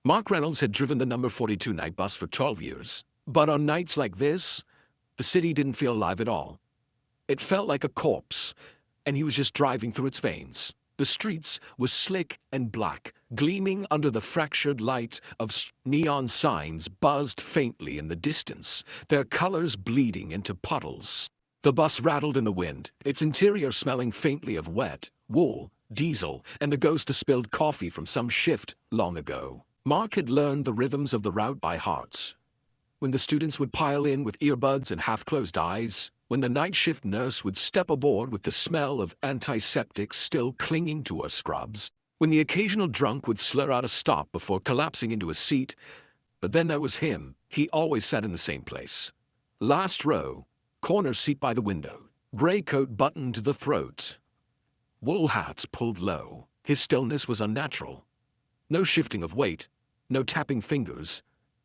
Mark Reynolds had driven the number 42 night bus for 12 years, but on nights like this, the city didn't feel alive at all. It felt like a corpse, and he was just driving through its veins. The streets were slick and black, gleaming under the fractured light of neon signs buzzed faintly in the distance, their colors bleeding into puddles. The bus rattled in the wind, its interior smelling faintly of wet, wool, diesel, and the ghost of spilled coffee from some shift long ago. Mark had learned the rhythms of the route by heart. When the students would pile in with earbuds and half-closed eyes, when the night shift nurse would step aboard with the smell of antiseptics still clinging to her scrubs, when the occasional drunk would slur out a stop before collapsing into a seat, but then there was him. He always sat in the same place. Last row, corner seat by the window, gray coat buttoned to the throat, wool hats pulled low. His stillness was unnatural. No shifting of weight, no tapping fingers,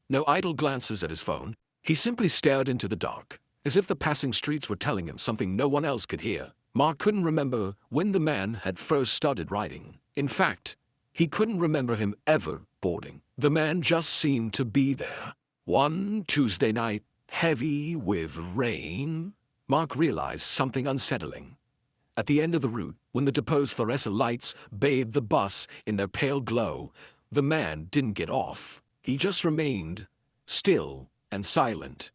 no idle glances at his phone. He simply stared into the dark, as if the passing streets were telling him something no one else could hear. Mark couldn't remember when the man had first started riding. In fact, he couldn't remember him ever boarding. The man just seemed to be there. One Tuesday night, heavy with rain, Mark realized something unsettling. At the end of the route, when the depot's fluorescent lights bathed the bus in their pale glow, the man didn't get off. He just remained still and silent,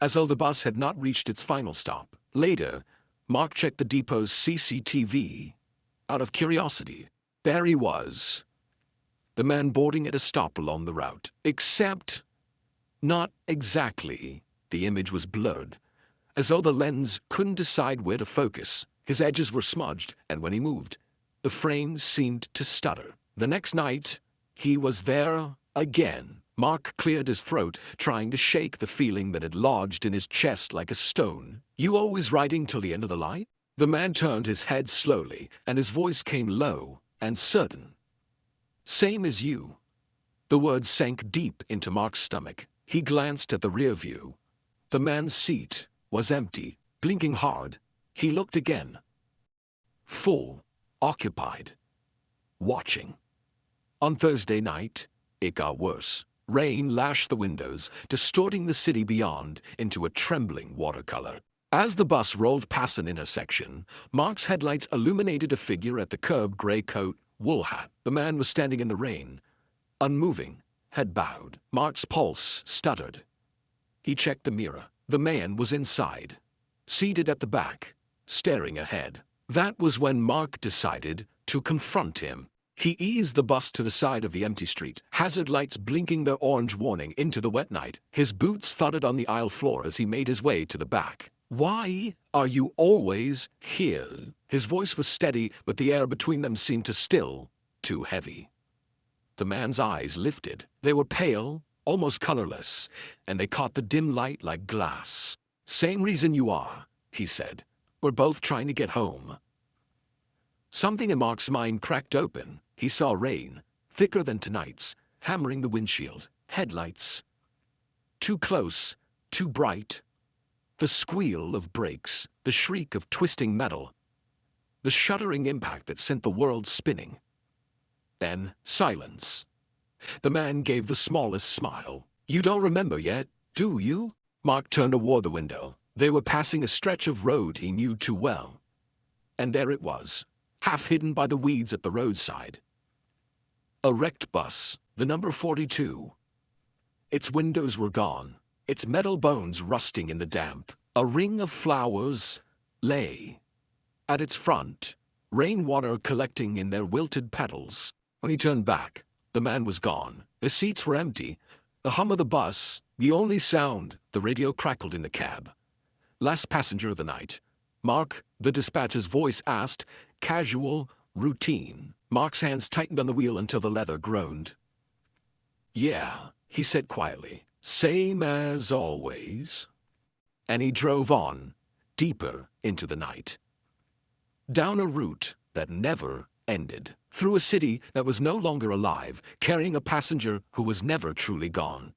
as though the bus had not reached its final stop. Later, Mark checked the depot's CCTV. Out of curiosity, there he was, the man boarding at a stop along the route. Except, not exactly. The image was blurred, as though the lens couldn't decide where to focus. His edges were smudged, and when he moved, the frame seemed to stutter. The next night, he was there again. Mark cleared his throat, trying to shake the feeling that had lodged in his chest like a stone. "You always riding till the end of the line?" The man turned his head slowly, and his voice came low and certain. "Same as you." The words sank deep into Mark's stomach. He glanced at the rear view. The man's seat was empty. Blinking hard, he looked again. Full, occupied, watching. On Thursday night, it got worse. Rain lashed the windows, distorting the city beyond into a trembling watercolor. As the bus rolled past an intersection, Mark's headlights illuminated a figure at the curb, gray coat, wool hat. The man was standing in the rain, unmoving, head bowed. Mark's pulse stuttered. He checked the mirror. The man was inside, seated at the back, staring ahead. That was when Mark decided to confront him. He eased the bus to the side of the empty street, hazard lights blinking their orange warning into the wet night. His boots thudded on the aisle floor as he made his way to the back. "Why are you always here?" His voice was steady, but the air between them seemed to still too heavy. The man's eyes lifted. They were pale, almost colorless, and they caught the dim light like glass. "Same reason you are," he said. "We're both trying to get home." Something in Mark's mind cracked open. He saw rain, thicker than tonight's, hammering the windshield. Headlights. Too close, too bright. The squeal of brakes, the shriek of twisting metal. The shuddering impact that sent the world spinning. Then silence. The man gave the smallest smile. "You don't remember yet, do you?" Mark turned toward the window. They were passing a stretch of road he knew too well. And there it was, half hidden by the weeds at the roadside. A wrecked bus, the number 42. Its windows were gone, its metal bones rusting in the damp. A ring of flowers lay at its front, rainwater collecting in their wilted petals. When he turned back, the man was gone. The seats were empty. The hum of the bus, the only sound. The radio crackled in the cab. "Last passenger of the night." "Mark," the dispatcher's voice asked, casual, routine. Mark's hands tightened on the wheel until the leather groaned. "Yeah," he said quietly. "Same as always." And he drove on, deeper into the night. Down a route that never ended. Through a city that was no longer alive, carrying a passenger who was never truly gone.